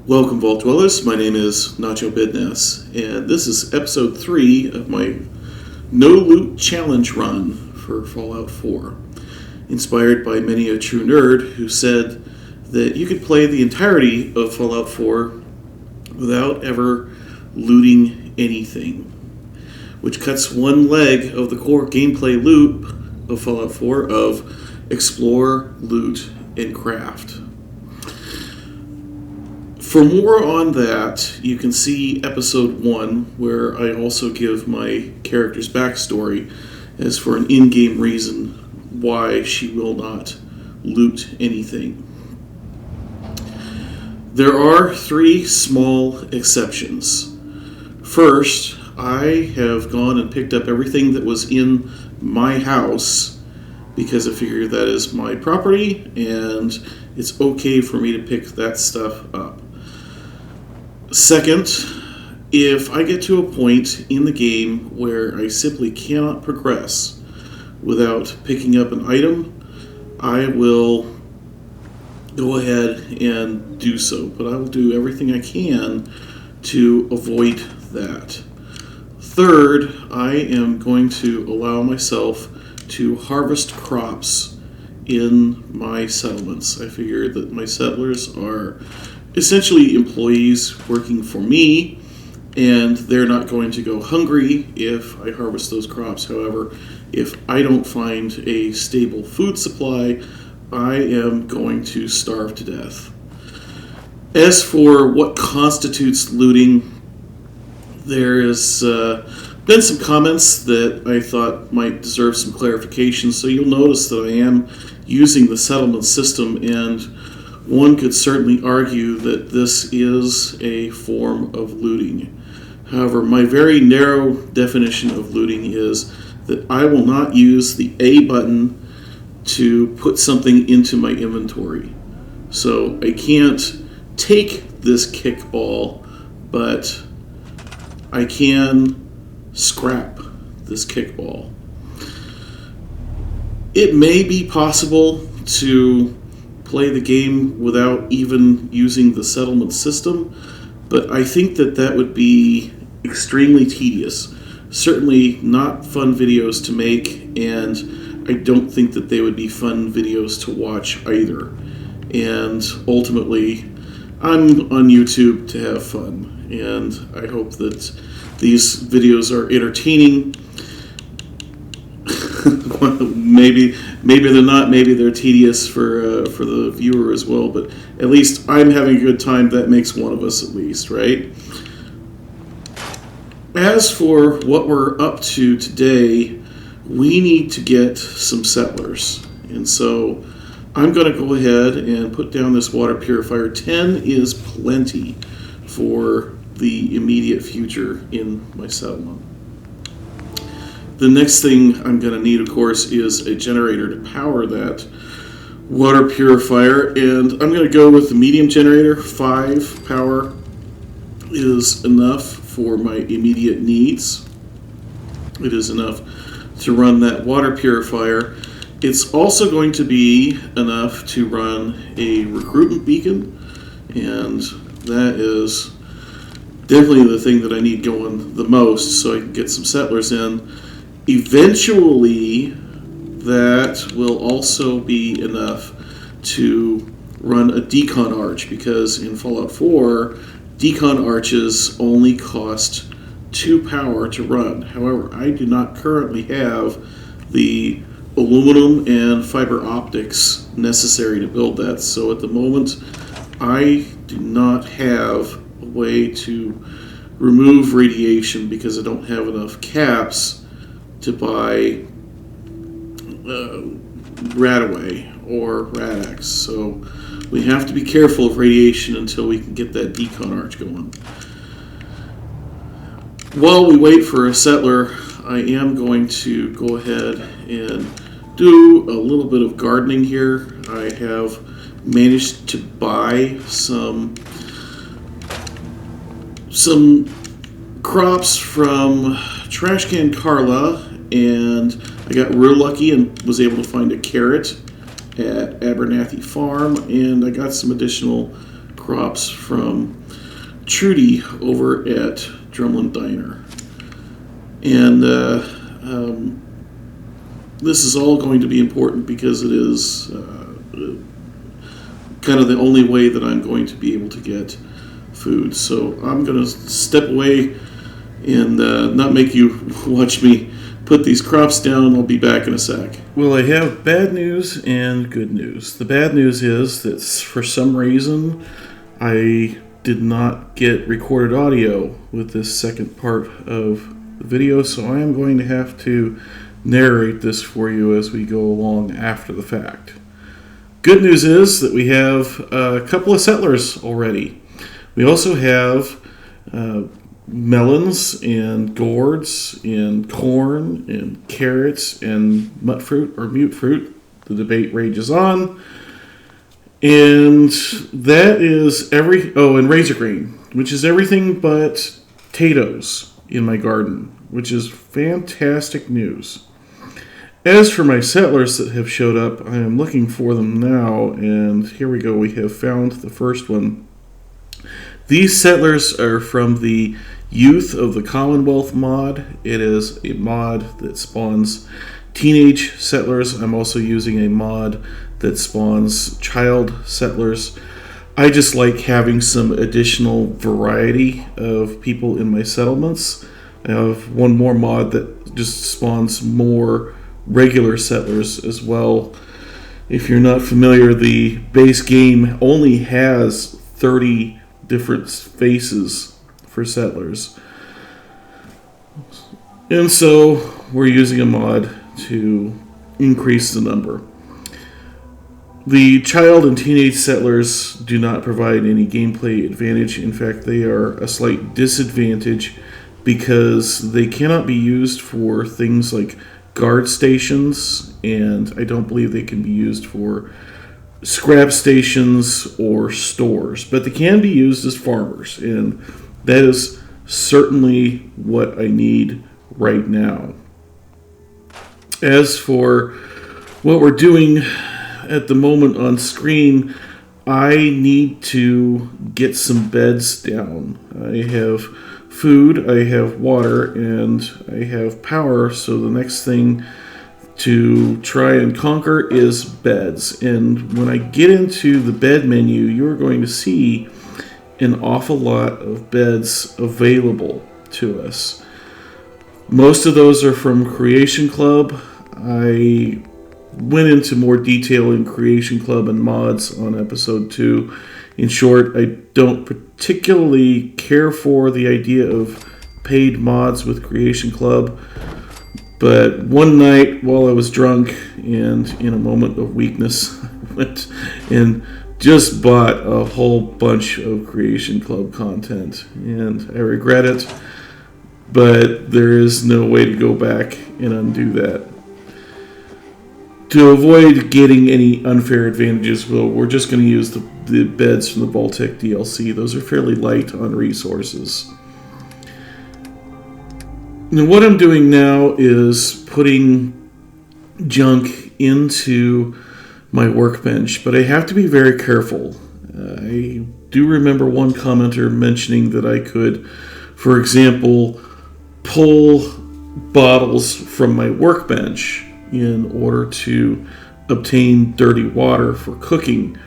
Welcome, Vault Dwellers. My name is Nacho Bidness, and this is episode 3 of my No Loot Challenge run for Fallout 4, inspired by many a true nerd who said that you could play the entirety of Fallout 4 without ever looting anything, which cuts one leg of the core gameplay loop of Fallout 4 of explore, loot, and craft. For more on that, you can see episode 1, where I also give my character's backstory as for an in-game reason why she will not loot anything. There are 3 small exceptions. First, I have gone and picked up everything that was in my house because I figure that is my property and it's okay for me to pick that stuff up. Second, if I get to a point in the game where I simply cannot progress without picking up an item, I will go ahead and do so. But I will do everything I can to avoid that. Third, I am going to allow myself to harvest crops in my settlements. I figure that my settlers are essentially employees working for me, and they're not going to go hungry if I harvest those crops. However, if I don't find a stable food supply, I am going to starve to death. As for what constitutes looting, there has been some comments that I thought might deserve some clarification, so you'll notice that I am using the settlement system, and one could certainly argue that this is a form of looting. However, my very narrow definition of looting is that I will not use the A button to put something into my inventory. So I can't take this kickball, but I can scrap this kickball. It may be possible to play the game without even using the settlement system, but I think that that would be extremely tedious. Certainly not fun videos to make, and I don't think that they would be fun videos to watch either. And ultimately, I'm on YouTube to have fun, and I hope that these videos are entertaining. maybe they're not. Maybe they're tedious for the viewer as well. But at least I'm having a good time. That makes one of us at least, right? As for what we're up to today, we need to get some settlers, and so I'm going to go ahead and put down this water purifier. 10 is plenty for the immediate future in my settlement. The next thing I'm going to need, of course, is a generator to power that water purifier, and I'm going to go with the medium generator. 5 power is enough for my immediate needs. It is enough to run that water purifier. It's also going to be enough to run a recruitment beacon, and that is definitely the thing that I need going the most so I can get some settlers in. Eventually, that will also be enough to run a decon arch, because in Fallout 4, decon arches only cost 2 power to run. However, I do not currently have the aluminum and fiber optics necessary to build that, so at the moment I do not have a way to remove radiation because I don't have enough caps to buy Radaway or Radax. So we have to be careful of radiation until we can get that decon arch going. While we wait for a settler, I am going to go ahead and do a little bit of gardening here. I have managed to buy some crops from Trash Can Carla, and I got real lucky and was able to find a carrot at Abernathy Farm, and I got some additional crops from Trudy over at Drumlin Diner. And this is all going to be important because it is kind of the only way that I'm going to be able to get food. So I'm going to step away and not make you watch me put these crops down. I'll be back in a sec. Well, I have bad news and good news. The bad news is that for some reason I did not get recorded audio with this second part of the video, so I am going to have to narrate this for you as we go along after the fact. Good news is that we have a couple of settlers already. We also have melons and gourds and corn and carrots and mut fruit or mute fruit. The debate rages on. And that is and razor green, which is everything but potatoes in my garden, which is fantastic news. As for my settlers that have showed up, I am looking for them now, and here we go. We have found the first one. These settlers are from the Youth of the Commonwealth mod. It is a mod that spawns teenage settlers. I'm also using a mod that spawns child settlers. I just like having some additional variety of people in my settlements. I have one more mod that just spawns more regular settlers as well. If you're not familiar, the base game only has 30 different faces for settlers. And so we're using a mod to increase the number. The child and teenage settlers do not provide any gameplay advantage. In fact, they are a slight disadvantage because they cannot be used for things like guard stations, and I don't believe they can be used for scrap stations or stores, but they can be used as farmers, and that is certainly what I need right now. As for what we're doing at the moment on screen, I need to get some beds down. I have food, I have water, and I have power, so the next thing to try and conquer is beds. And when I get into the bed menu, you're going to see an awful lot of beds available to us. Most of those are from Creation Club. I went into more detail in Creation Club and mods on episode 2. In short, I don't particularly care for the idea of paid mods with Creation Club, but one night while I was drunk and in a moment of weakness, I went and just bought a whole bunch of Creation Club content, and I regret it, but there is no way to go back and undo that. To avoid getting any unfair advantages, we're just going to use the beds from the Vault-Tec DLC. Those are fairly light on resources. Now, what I'm doing now is putting junk into my workbench, but I have to be very careful. I do remember one commenter mentioning that I could, for example, pull bottles from my workbench in order to obtain dirty water for cooking.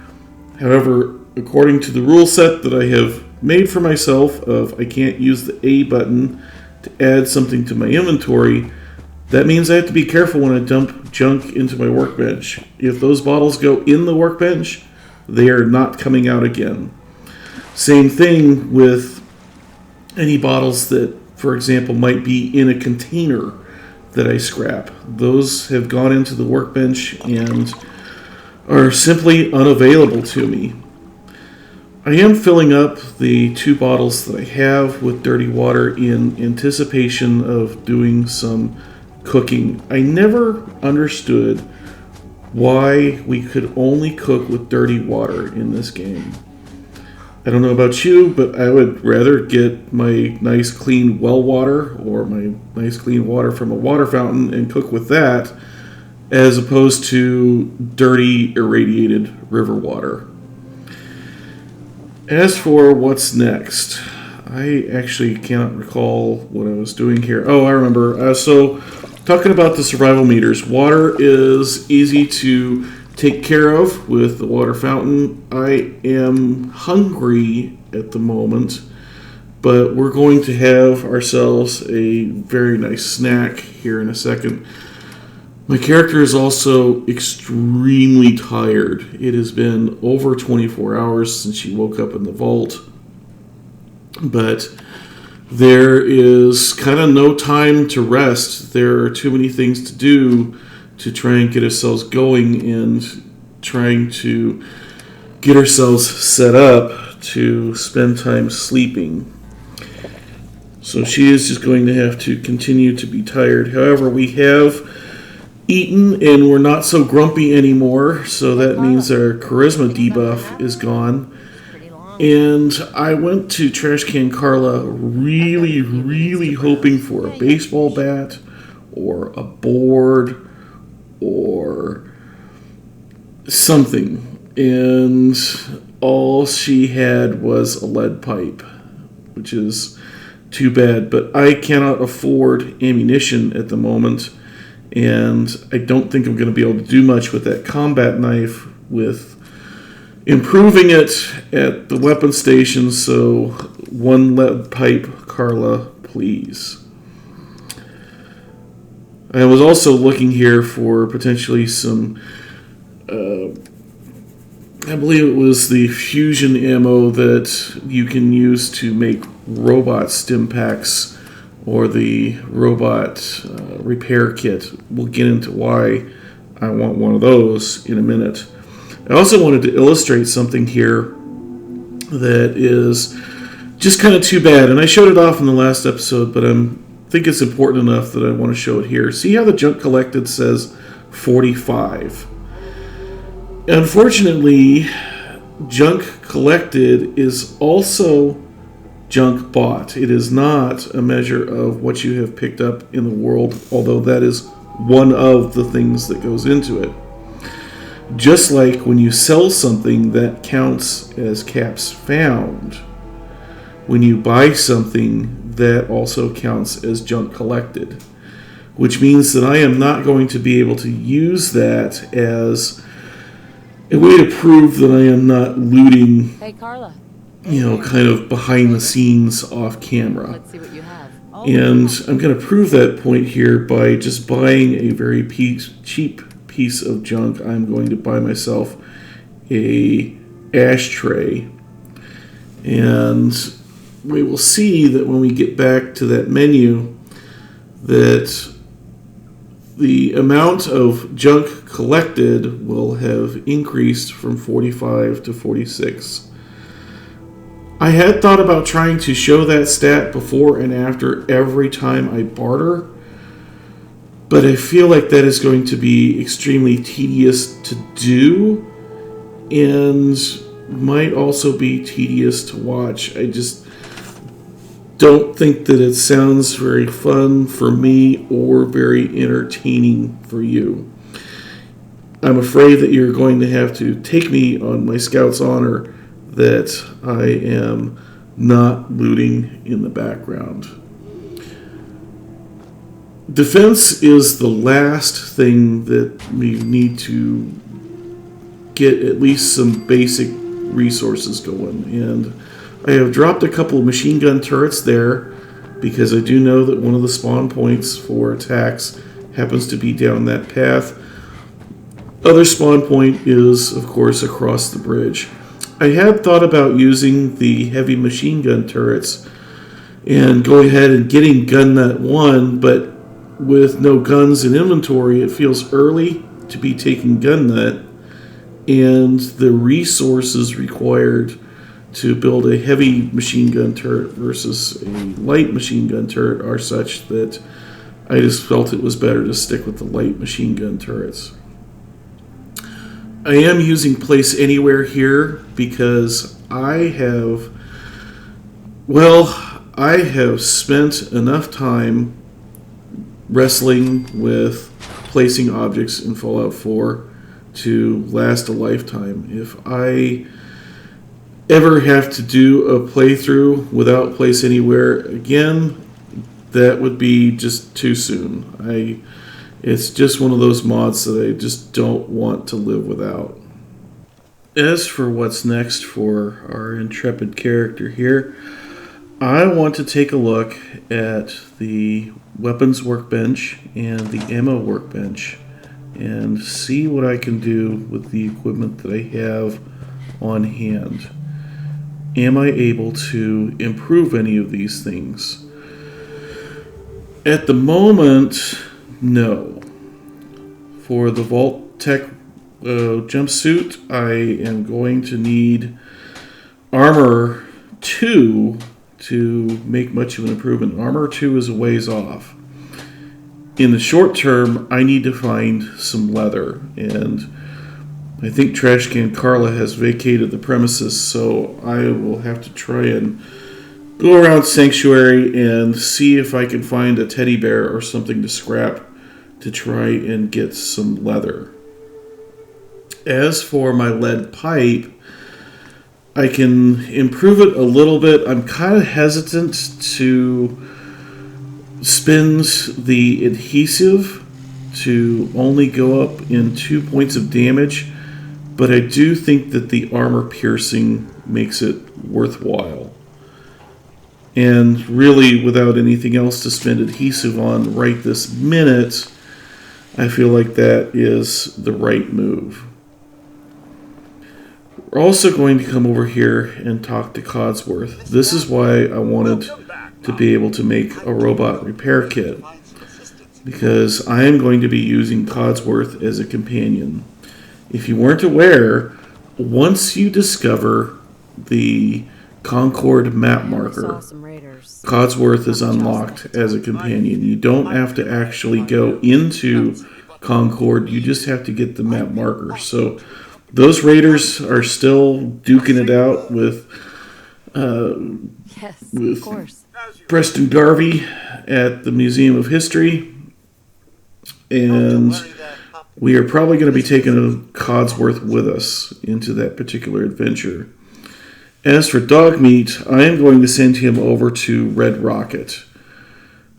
However, according to the rule set that I have made for myself of I can't use the A button to add something to my inventory, that means I have to be careful when I dump junk into my workbench. If those bottles go in the workbench, they are not coming out again. Same thing with any bottles that, for example, might be in a container that I scrap. Those have gone into the workbench and are simply unavailable to me. I am filling up the 2 bottles that I have with dirty water in anticipation of doing some cooking. I never understood why we could only cook with dirty water in this game. I don't know about you, but I would rather get my nice clean well water or my nice clean water from a water fountain and cook with that as opposed to dirty irradiated river water. As for what's next, I actually cannot recall what I was doing here. Oh, I remember. So, talking about the survival meters, water is easy to take care of with the water fountain. I am hungry at the moment, but we're going to have ourselves a very nice snack here in a second. My character is also extremely tired. It has been over 24 hours since she woke up in the vault. But there is kind of no time to rest. There are too many things to do to try and get ourselves going and trying to get ourselves set up to spend time sleeping. So she is just going to have to continue to be tired. However, we have eaten and we're not so grumpy anymore, so that means our charisma debuff is gone. And I went to Trash Can Carla really hoping for a baseball bat or a board or something, and all she had was a lead pipe, which is too bad, but I cannot afford ammunition at the moment. And I don't think I'm going to be able to do much with that combat knife with improving it at the weapon station. So 1 lead pipe, Carla, please. I was also looking here for potentially some, I believe it was the fusion ammo that you can use to make robot stim packs or the robot repair kit. We'll get into why I want one of those in a minute. I also wanted to illustrate something here that is just kind of too bad, and I showed it off in the last episode, but I think it's important enough that I want to show it here. See how the junk collected says 45? Unfortunately, junk collected is also junk bought. It is not a measure of what you have picked up in the world, although that is one of the things that goes into it. Just like when you sell something, that counts as caps found. When you buy something, that also counts as junk collected, which means that I am not going to be able to use that as a way to prove that I am not looting. Hey, Carla. Kind of behind the scenes off camera. Let's see what you have. And I'm going to prove that point here by just buying a very cheap piece of junk. I'm going to buy myself a ashtray. And we will see that when we get back to that menu that the amount of junk collected will have increased from 45 to 46. I had thought about trying to show that stat before and after every time I barter, but I feel like that is going to be extremely tedious to do and might also be tedious to watch. I just don't think that it sounds very fun for me or very entertaining for you. I'm afraid that you're going to have to take me on my scout's honor that I am not looting in the background. Defense is the last thing that we need to get at least some basic resources going. And I have dropped a couple of machine gun turrets there because I do know that one of the spawn points for attacks happens to be down that path. Other spawn point is, of course, across the bridge. I had thought about using the heavy machine gun turrets and going ahead and getting gun nut 1, but with no guns in inventory, it feels early to be taking gun nut, and the resources required to build a heavy machine gun turret versus a light machine gun turret are such that I just felt it was better to stick with the light machine gun turrets. I am using Place Anywhere here because I have spent enough time wrestling with placing objects in Fallout 4 to last a lifetime. If I ever have to do a playthrough without Place Anywhere again, that would be just too soon. It's just one of those mods that I just don't want to live without. As for what's next for our intrepid character here, I want to take a look at the weapons workbench and the ammo workbench and see what I can do with the equipment that I have on hand. Am I able to improve any of these things? At the moment, no. For the Vault Tech jumpsuit, I am going to need Armor 2 to make much of an improvement. Armor 2 is a ways off. In the short term, I need to find some leather, and I think Trashcan Carla has vacated the premises, so I will have to try and go around Sanctuary and see if I can find a teddy bear or something to scrap to try and get some leather. As for my lead pipe, I can improve it a little bit. I'm kind of hesitant to spend the adhesive to only go up in 2 points of damage, but I do think that the armor piercing makes it worthwhile. And really, without anything else to spend adhesive on right this minute, I feel like that is the right move. We're also going to come over here and talk to Codsworth. This is why I wanted to be able to make a robot repair kit, because I am going to be using Codsworth as a companion. If you weren't aware, once you discover the Concord map marker, Codsworth is unlocked as a companion. You don't have to actually go into Concord, you just have to get the map marker. So those raiders are still duking it out with Preston Garvey at the Museum of History, and we are probably going to be taking Codsworth with us into that particular adventure. As for Dogmeat, I am going to send him over to Red Rocket,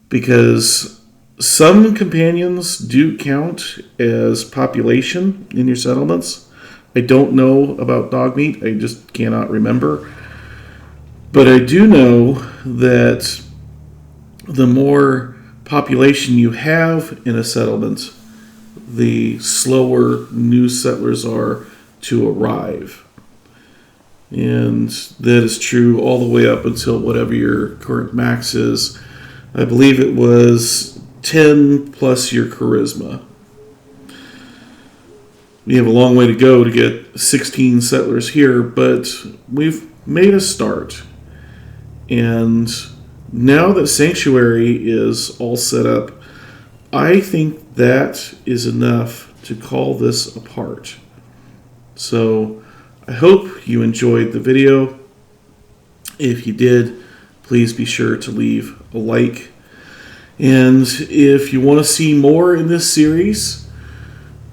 because some companions do count as population in your settlements. I don't know about Dogmeat, I just cannot remember. But I do know that the more population you have in a settlement, the slower new settlers are to arrive. And that is true all the way up until whatever your current max is. I believe it was 10 plus your charisma. We have a long way to go to get 16 settlers here, but we've made a start. And now that Sanctuary is all set up, I think that is enough to call this apart. So I hope you enjoyed the video. If you did, please be sure to leave a like. And if you want to see more in this series,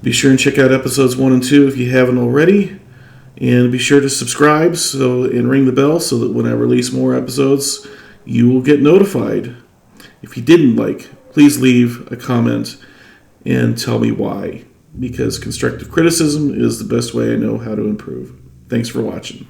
be sure and check out episodes 1 and 2 if you haven't already. And be sure to subscribe and ring the bell so that when I release more episodes, you will get notified. If you didn't like, please leave a comment and tell me why, because constructive criticism is the best way I know how to improve. Thanks for watching.